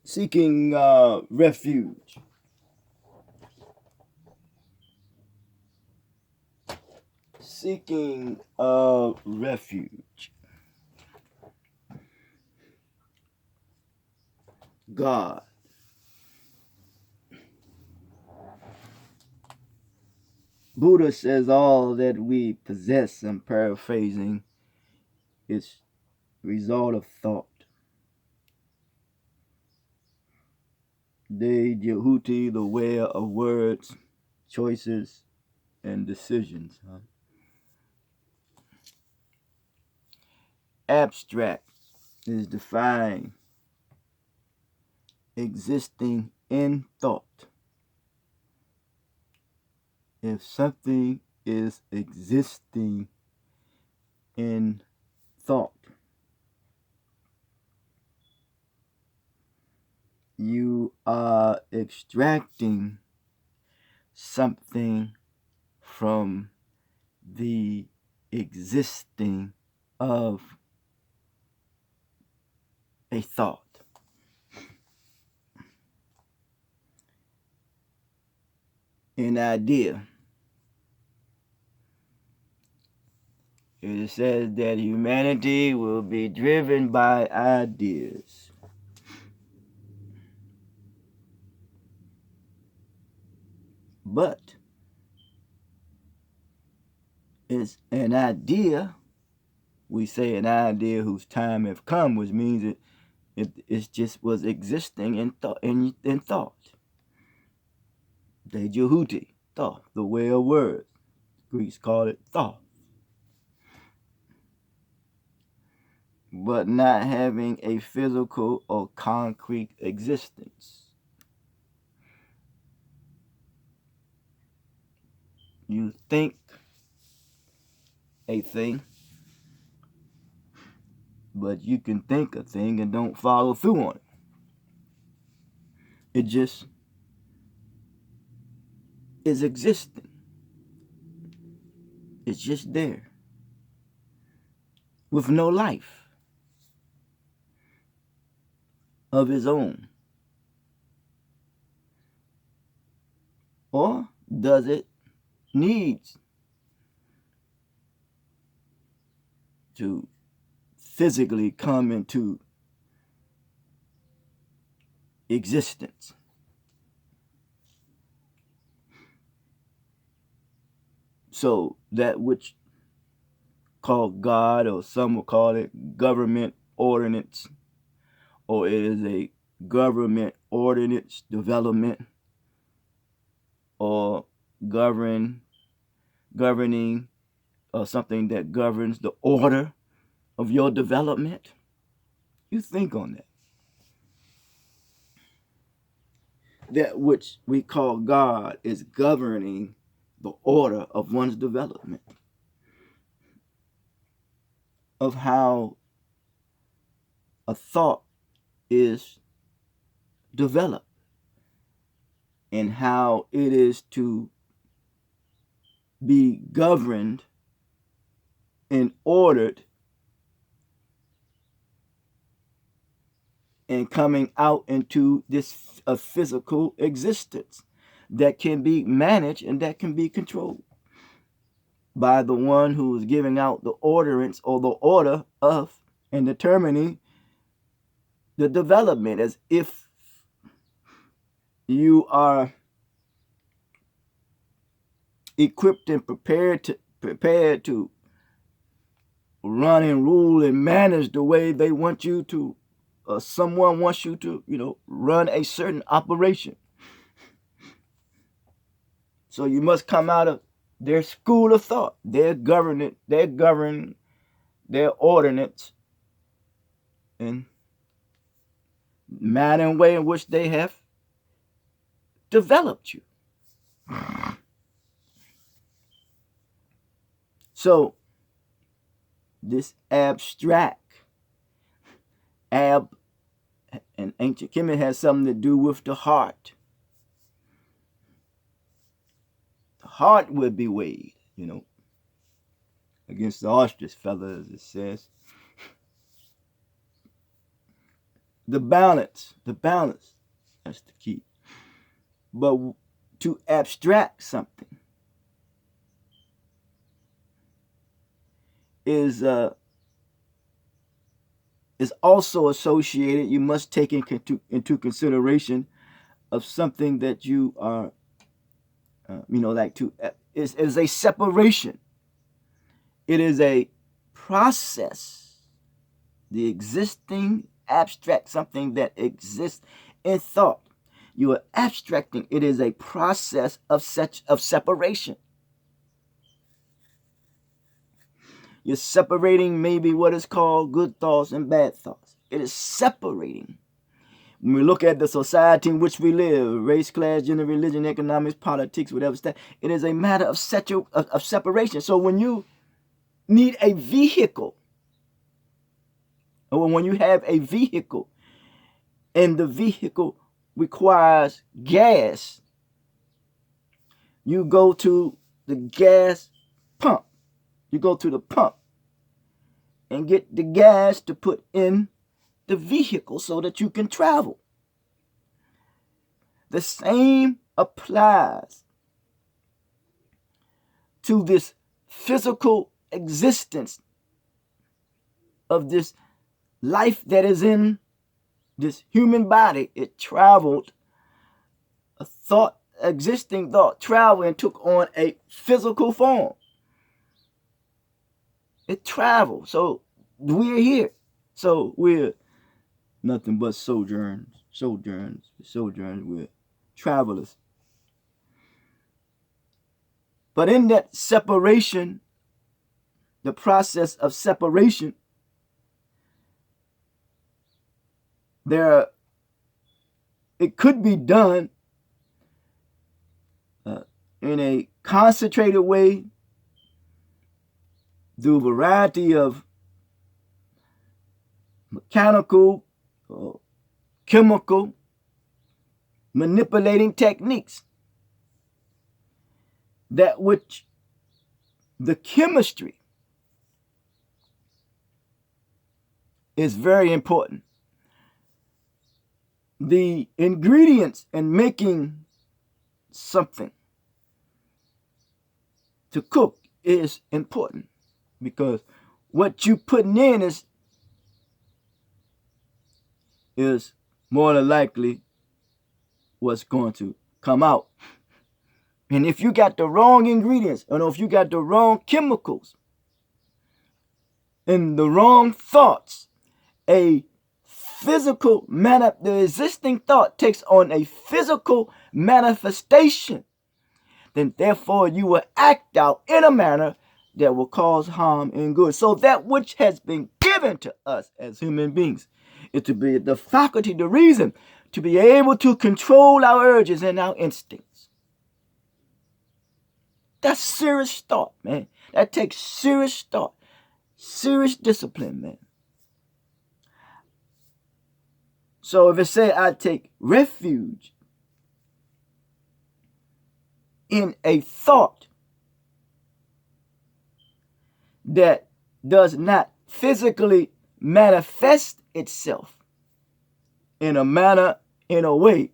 Seeking refuge. Seeking refuge. God. Buddha says all that we possess, I'm paraphrasing, is result of thought. De Jehuti, the aware of words, choices, and decisions. Abstract is defined existing in thought. If something is existing in thought, you are extracting something from the existing of a thought. An idea. It says that humanity will be driven by ideas. But it's an idea. We say an idea whose time have come, which means it just was existing in thought. In thought. De Jehuti, thought, the way of words. Greeks call it thought. But not having a physical or concrete existence. You think a thing, but you can think a thing and don't follow through on it. It just is existing. It's just there with no life of its own. Or does it need to physically come into existence? So that which called God, or some will call it government ordinance, or it is a government ordinance development, or governing, or something that governs the order of your development. You think on that. That which we call God is governing the order of one's development, of how a thought is developed and how it is to be governed and ordered and coming out into this a physical existence that can be managed and that can be controlled by the one who is giving out the ordinance or the order of and determining the development, as if you are equipped and prepared to run and rule and manage the way they want you to, someone wants you to, run a certain operation. So you must come out of their school of thought. They're govern their ordinance and manner and way in which they have developed you. So this abstract and ancient Kemet has something to do with the heart. The heart will be weighed, against the ostrich feather, as it says. The balance, that's the key. But to abstract something is also associated. You must take into consideration of something that you are, like to is a separation. It is a process. The existing abstract, something that exists in thought. You are abstracting. It is a process of separation. You're separating maybe what is called good thoughts and bad thoughts. It is separating. When we look at the society in which we live, race, class, gender, religion, economics, politics, whatever stuff, it is a matter of separation. So when you need a vehicle, or when you have a vehicle, and the vehicle requires gas, you go to the gas pump. You go to the pump and get the gas to put in the vehicle so that you can travel. The same applies to this physical existence of this life that is in this human body. It traveled, a thought, existing thought, traveled and took on a physical form. It traveled. So we're here. So we're nothing but sojourners. We're travelers. But in that separation, the process of separation, it could be done in a concentrated way through a variety of mechanical or chemical manipulating techniques, that which the chemistry is very important. The ingredients in making something to cook is important, because what you putting in is more than likely what's going to come out. And if you got the wrong ingredients, or if you got the wrong chemicals and the wrong thoughts, the existing thought takes on a physical manifestation, then therefore you will act out in a manner that will cause harm and good. So that which has been given to us as human beings is to be the faculty, the reason, to be able to control our urges and our instincts. That's serious thought, man. That takes serious thought, serious discipline, man. So if it say I take refuge in a thought that does not physically manifest itself in a way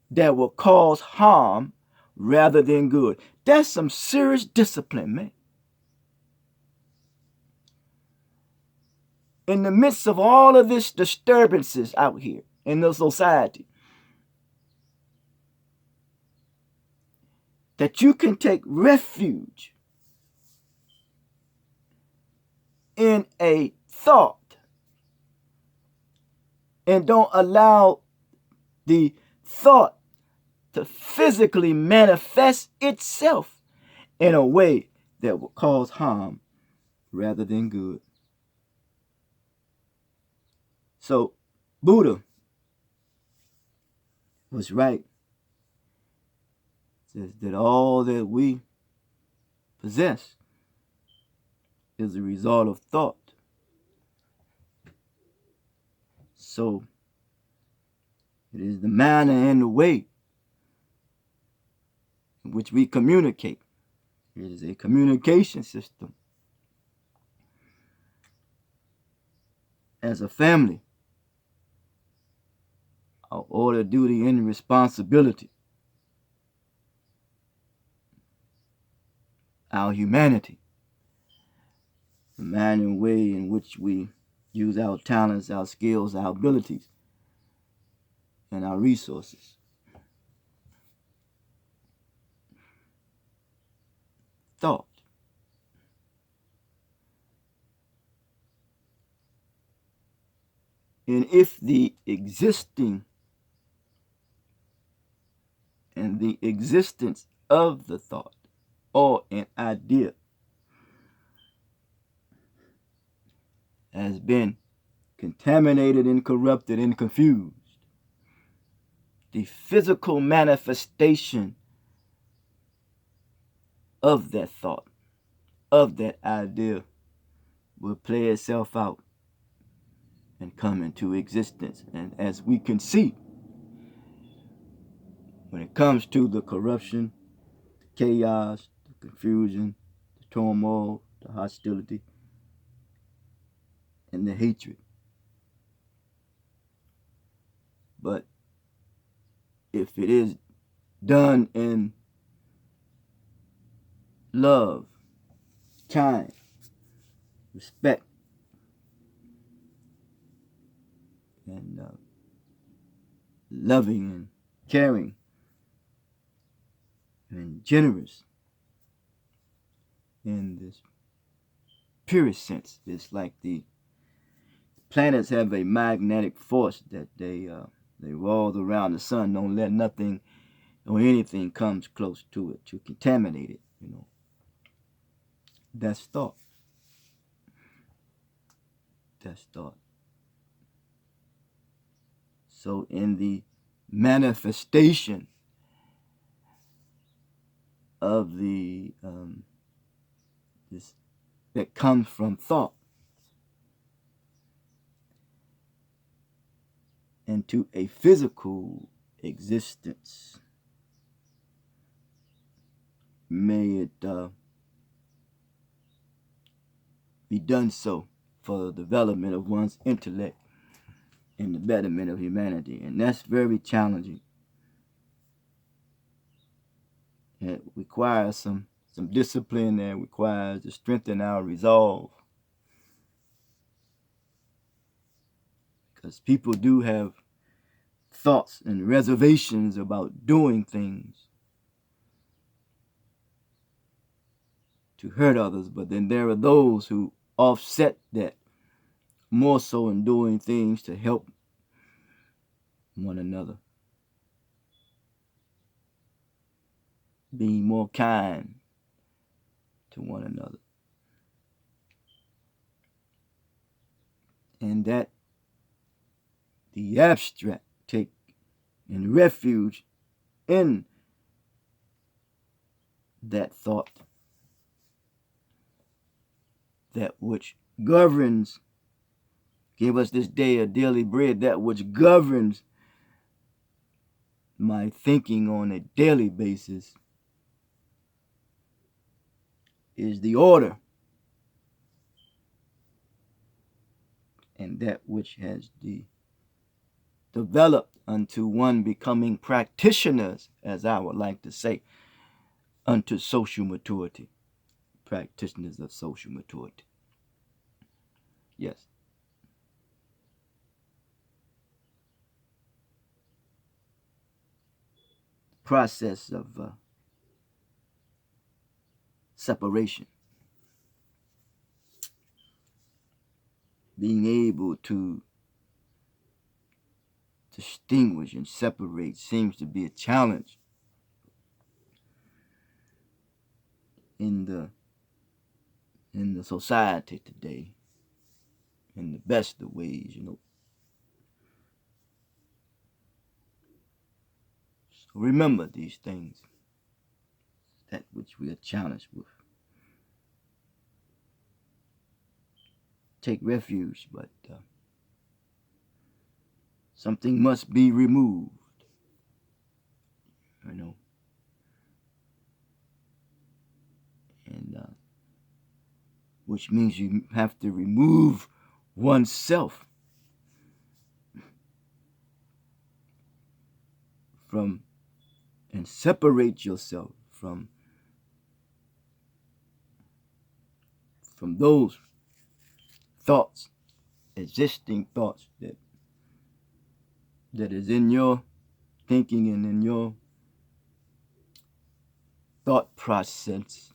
that will cause harm rather than good, that's some serious discipline, man. In the midst of all of this disturbances out here in the society, that you can take refuge in a thought and don't allow the thought to physically manifest itself in a way that will cause harm rather than good. So Buddha was right. Says that all that we possess is a result of thought. So it is the manner and the way in which we communicate. It is a communication system. As a family, our order, duty, and responsibility, our humanity, the manner and way in which we use our talents, our skills, our abilities, and our resources. Thought. And if the existing and the existence of the thought or an idea has been contaminated and corrupted and confused, the physical manifestation of that thought, of that idea, will play itself out and come into existence. And as we can see, when it comes to the corruption, the chaos, the confusion, the turmoil, the hostility, and the hatred. But if it is done in love, kind, respect, and loving and caring and generous in this purest sense, it's like the planets have a magnetic force that they roll around the sun. Don't let nothing or anything comes close to it to contaminate it. That's thought. That's thought. So in the manifestation of the this that comes from thought into a physical existence, may it be done so for the development of one's intellect and the betterment of humanity. And that's very challenging. It requires some discipline, and requires to strengthen our resolve, because people do have thoughts and reservations about doing things to hurt others, but then there are those who offset that more so in doing things to help one another, being more kind to one another. And that the abstract take in refuge in that thought, that which governs, give us this day a daily bread, that which governs my thinking on a daily basis is the order, and that which has developed unto one becoming practitioners, as I would like to say, unto social maturity, practitioners of social maturity. Yes. Process of separation, being able to distinguish and separate seems to be a challenge in the society today, in the best of ways, So remember these things, that which we are challenged with. Take refuge, but something must be removed, and which means you have to remove oneself from and separate yourself from those thoughts, existing thoughts that is in your thinking and in your thought process